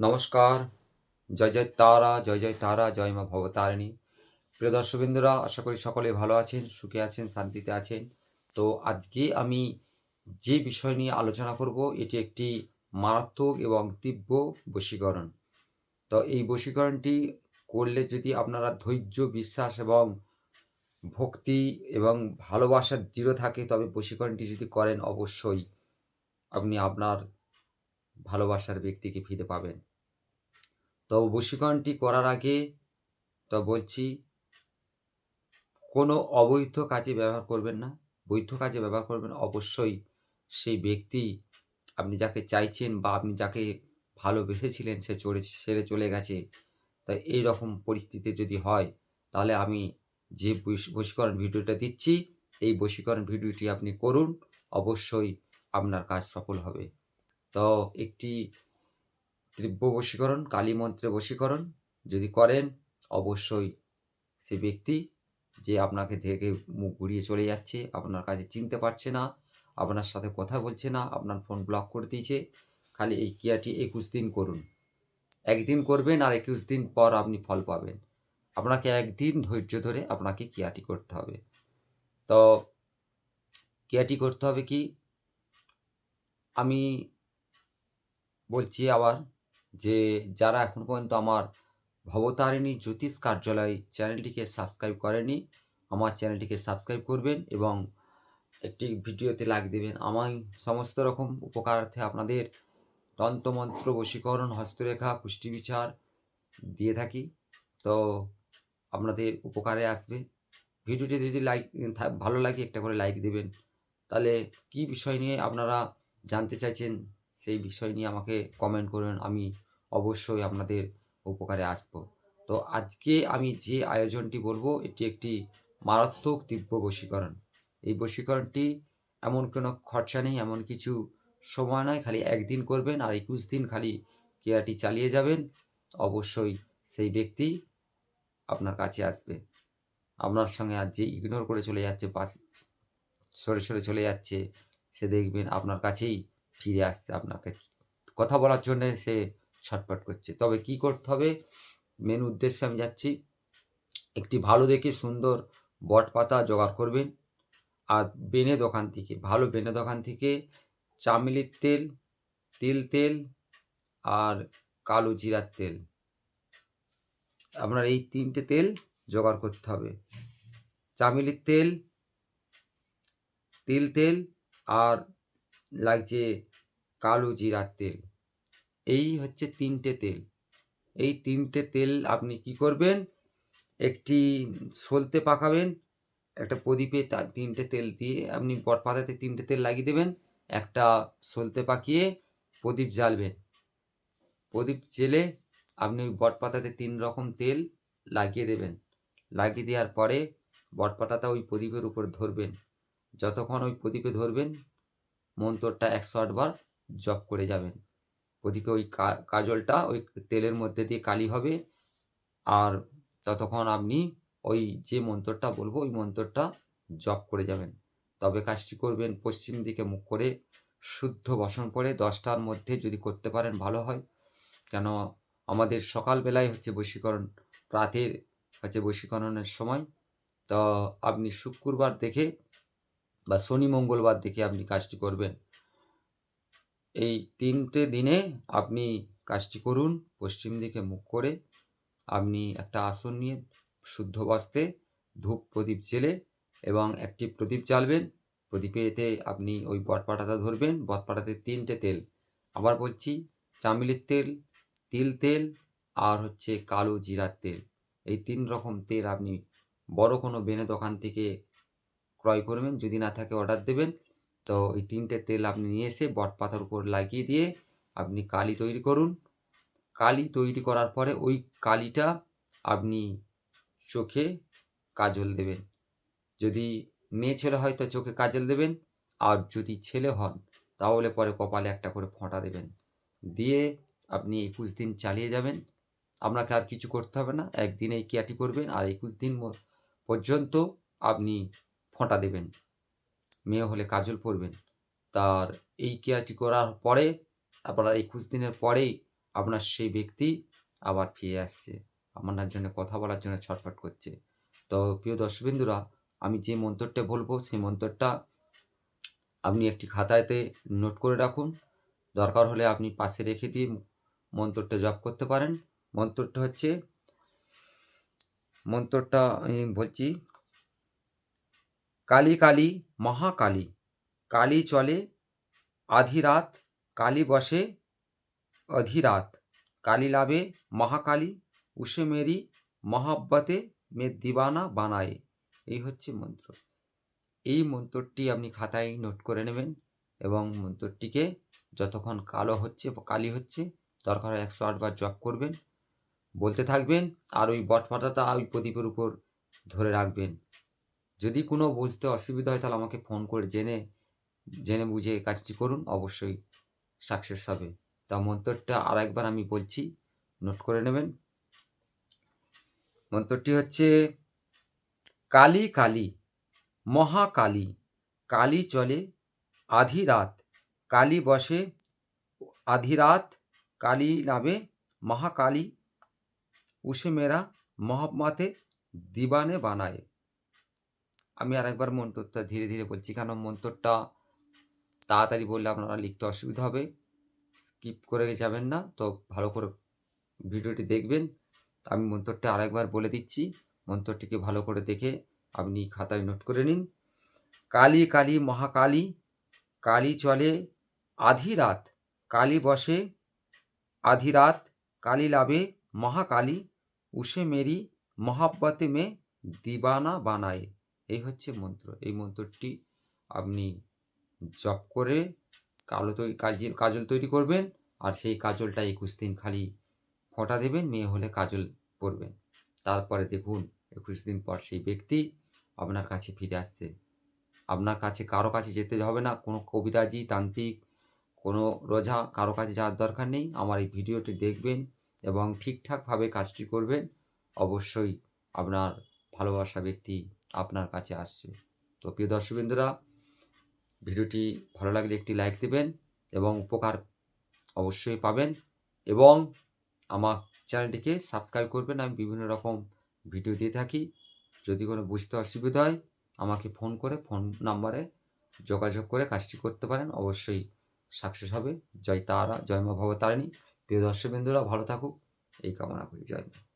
নমস্কার। জয় জয় তারা, জয় জয় তারা, জয় মা ভবতারিণী। প্রিয় দর্শকবৃন্দরা, আশা করি সকলে ভালো আছেন, সুখে আছেন, শান্তিতে আছেন। তো আজকে আমি যে বিষয় নিয়ে আলোচনা করব, এটি একটি মারাত্মক এবং তীব্র বশীকরণ। তো এই বশীকরণটি করলে যদি আপনারা ধৈর্য, বিশ্বাস এবং ভক্তি এবং ভালোবাসার দৃঢ় থাকে, তবে বশীকরণটি যদি করেন অবশ্যই আপনি আপনার ভালোবাসার ব্যক্তিকে ফিরে পাবেন। তো বশীকরণটি করার আগে বলছি, কোনো অবৈধ কাজে ব্যবহার করবেন না। বৈধ কাজে ব্যবহার করবেন অবশ্যই সেই ব্যক্তি, আপনি যাকে চাইছেন বা আপনি যাকে ভালোবেসেছিলেন সে ছেড়ে চলে গেছে। তাই এইরকম পরিস্থিতি যদি হয়, তাহলে আমি যে বশীকরণ ভিডিওটা দিচ্ছি, এই বশীকরণ ভিডিওটি আপনি করুন, অবশ্যই আপনার কাজ সফল হবে। তো একটি তীব্র বশীকরণ, কালী মন্ত্রে বশীকরণ যদি করেন, অবশ্যই সে ব্যক্তি যে আপনাকে থেকে মুখ ঘুরিয়ে চলে যাচ্ছে, আপনার কাছে চিনতে পারছে না, আপনার সাথে কথা বলছে না, আপনার ফোন ব্লক করে দিয়েছে, খালি এই ক্রিয়াটি ২১ দিন করুন। একদিন করবেন আর ২১ দিন পর আপনি ফল পাবেন। আপনাকে একদিন ধৈর্য ধরে আপনাকে ক্রিয়াটি করতে হবে। তো ক্রিয়াটি করতে হবে কি, আমি বলছি আবার, যে যারা এখন পর্যন্ত আমার ভবতারিণী জ্যোতিষ কার্যালয় চ্যানেলটিকে সাবস্ক্রাইব করেনি, আমার চ্যানেলটিকে সাবস্ক্রাইব করবেন এবং একটি ভিডিওতে লাইক দেবেন। আমি সমস্ত রকম উপকারার্থে আপনাদের তন্ত্রমন্ত্র, বশীকরণ, হস্তরেখা, পুষ্টিবিচার দিয়ে থাকি। তো আপনাদের উপকারে আসবে। ভিডিওটি যদি ভালো লাগে একটা করে লাইক দেবেন। তাহলে কী বিষয় নিয়ে আপনারা জানতে চাইছেন, সেই বিষয় নিয়ে আমাকে কমেন্ট করবেন। আমি অবশ্যই আপনাদের উপকারে আসব। তো আজকে আমি যে আয়োজনটি বলবো, এটি একটি মারাত্মক তীব্র বশীকরণ। এই বশীকরণটি এমন কোনো খরচা নেই, এমন কিছু সময় নয়, খালি একদিন করবেন আর ২১ দিন খালি ক্রিয়াটি চালিয়ে যাবেন। অবশ্যই সেই ব্যক্তি আপনার কাছে আসবে। আপনার সঙ্গে আর যে ইগনোর করে চলে যাচ্ছে, সরে সরে চলে যাচ্ছে, সে দেখবেন আপনার কাছেই ফিরে আসছে, আপনাকে কথা বলার জন্যে সে ছটফট করছে। তবে কি করতে হবে, মেন উদ্দেশ্যে আমি যাচ্ছি। একটি ভালো দেখে সুন্দর বটপাতা জোগাড় করবেন, আর বেনে দোকান থেকে, ভালো বেনে দোকান থেকে চামেলির তেল, তিল তেল আর কালো জিরার তেল, আপনার এই ৩টে তেল জোগাড় করতে হবে। চামেলির তেল, তিল তেল আর লাগছে কালো জিরার তেল। এই হচ্ছে ৩টে তেল। এই ৩টে তেল আপনি কি করবেন, একটি সলতে পাকাবেন, একটা প্রদীপে তার ৩টে তেল দিয়ে আপনি বটপাতাতে ৩টে তেল লাগিয়ে দেবেন। একটা সলতে পাকিয়ে প্রদীপ জ্বালবেন। প্রদীপ জেলে আপনি ওই বটপাতাতে ৩ রকম তেল লাগিয়ে দেবেন। লাগিয়ে দেওয়ার পরে বটপাতাটা ওই প্রদীপের উপর ধরবেন। যতক্ষণ ওই প্রদীপে ধরবেন, মন্ত্রটা ১০৮ বার জপ করে যাবেন। প্রদীপে ওই কাজলটা ওই তেলের মধ্যে দিয়ে কালি হবে। আর ততক্ষণ আপনি ওই যে মন্ত্রটা বলবো, ওই মন্ত্রটা জপ করে যাবেন। তবে কাজটি করবেন পশ্চিম দিকে মুখ করে, শুদ্ধ বসন করে। ১০টার মধ্যে যদি করতে পারেন ভালো হয়, কেন আমাদের সকালবেলায় হচ্ছে বশীকরণ, প্রাতের হচ্ছে বশীকরণের সময়। তো আপনি শুক্রবার দেখে বা শনি মঙ্গলবার দেখে আপনি কাজটি করবেন। এই ৩টে দিনে আপনি কাজটি করুন। পশ্চিম দিকে মুখ করে আপনি একটা আসন নিয়ে শুদ্ধ বস্ত্রে ধূপ প্রদীপ জেলে এবং একটি প্রদীপ জ্বালবেন। প্রদীপেতে আপনি ওই বটপাটাটা ধরবেন। বটপাটাতে ৩টে তেল, আবার বলছি, চামেলির তেল, তিল তেল আর হচ্ছে কালো জিরার তেল। এই ৩ রকম তেল আপনি বড় কোনো বেনে দোকান থেকে ক্রয় করবেন, যদি না থাকে অর্ডার দেবেন। তো এই ৩টে তেল আপনি নিয়ে এসে বটপাতার উপর লাগিয়ে দিয়ে আপনি কালি তৈরি করুন। কালি তৈরি করার পরে ওই কালিটা আপনি চোখে কাজল দেবেন। যদি মেয়ে ছেলে হয় তো চোখে কাজল দেবেন, আর যদি ছেলে হন তাহলে পরে কপালে একটা করে ফোঁটা দেবেন। দিয়ে আপনি ২১ দিন চালিয়ে যাবেন। আপনাকে আর কিছু করতে হবে না। একদিন এই ক্রিয়াটি করবেন আর ২১ দিন পর্যন্ত আপনি ফোঁটা দেবেন। মেয়ে হলে কাজল পরবেন। তার এই ক্রিয়াটি করার পরে আপনারা ২১ দিনের পরেই আপনার সেই ব্যক্তি আবার ফিরে আসছে। আপনার জন্য কথা বলার জন্য ছটফট করছে। তো প্রিয় দর্শকবৃন্দুরা, আমি যে মন্ত্রটা বলবো সেই মন্ত্রটা আপনি একটি খাতাতে নোট করে রাখুন। দরকার হলে আপনি পাশে রেখে দিয়ে মন্ত্রটা জপ করতে পারেন। মন্ত্রটা আমি বলছি, কালী কালী মহাকালী, কালী চলে আধি রাত, কালী বসে অধীরাত, কালী লাভে মহাকালী, উসে মেরি মহাব্বতে মে দিবানা বানায়ে। এই হচ্ছে মন্ত্র। এই মন্ত্রটি আপনি খাতায় নোট করে নেবেন এবং মন্ত্রটিকে যতক্ষণ কালি হচ্ছে দরকার হয় 108 বার জপ করবেন, বলতে থাকবেন। আর ওই বটপাতাটা ওই প্রদীপের উপর ধরে রাখবেন। যদি কোনো বুঝতে অসুবিধা হয় তাহলে আমাকে ফোন করে জেনে বুঝে কাজটি করুন, অবশ্যই সাকসেস হবে। তা মন্ত্রটা আরেকবার আমি বলছি, নোট করে নেবেন। মন্ত্রটি হচ্ছে, কালী কালী মহাকালী, কালী চলে আধি রাত, কালী বসে আধি রাত, কালী নাবে মহাকালী, উসে মেরা মহাম্মাতে দিবানে বানায়। আমি আরেকবার মন্ত্রটা ধীরে ধীরে বলছি, কারণ মন্ত্রটা তাড়াতাড়ি বললে আপনারা লিখতে অসুবিধা হবে। স্কিপ করে যাবেন না, তো ভালো করে ভিডিওটি দেখবেন। আমি মন্ত্রটা আরেকবার বলে দিচ্ছি, মন্ত্রটিকে ভালো করে দেখে আপনি খাতায় নোট করে নিন। কালী কালী মহাকালী, কালী চলে আধি রাত, কালী বসে আধি রাত, কালী লাভে মহাকালী, উসে মেরি মহাব্বতে মে দিবানা বানায়। এই হচ্ছে মন্ত্র। এই মন্ত্রটি আপনি জপ করে কাজল তৈরি করবেন, আর সেই কাজলটা 21 দিন খালি ফোঁটা দেবেন, মেয়ে হলে কাজল পরবেন। তারপরে দেখুন 21 দিন পর সেই ব্যক্তি আপনার কাছে ফিরে আসছে। আপনার কাছে কারো কাছে যেতে হবে না, কোনো কবিরাজি, তান্ত্রিক, কোনো রোজা কারো কাছে যাওয়ার দরকার নেই। আমার এই ভিডিওটি দেখবেন এবং ঠিকঠাকভাবে কাজটি করবেন, অবশ্যই আপনার ভালোবাসা ব্যক্তি আপনার কাছে আসছে। তো প্রিয় দর্শকবৃন্দরা, ভিডিওটি ভালো লাগলে একটি লাইক দেবেন এবং উপকার অবশ্যই পাবেন, এবং আমার চ্যানেলটিকে সাবস্ক্রাইব করবেন। আমি বিভিন্ন রকম ভিডিও দিয়ে থাকি। যদি কোনো বুঝতে অসুবিধা হয় আমাকে ফোন নাম্বারে যোগাযোগ করে কাজটি করতে পারেন, অবশ্যই সাকসেস হবে। জয় তারা, জয় মা ভবতারিণী। প্রিয় দর্শকবৃন্দরা ভালো থাকুক এই কামনা করি। জয় মা।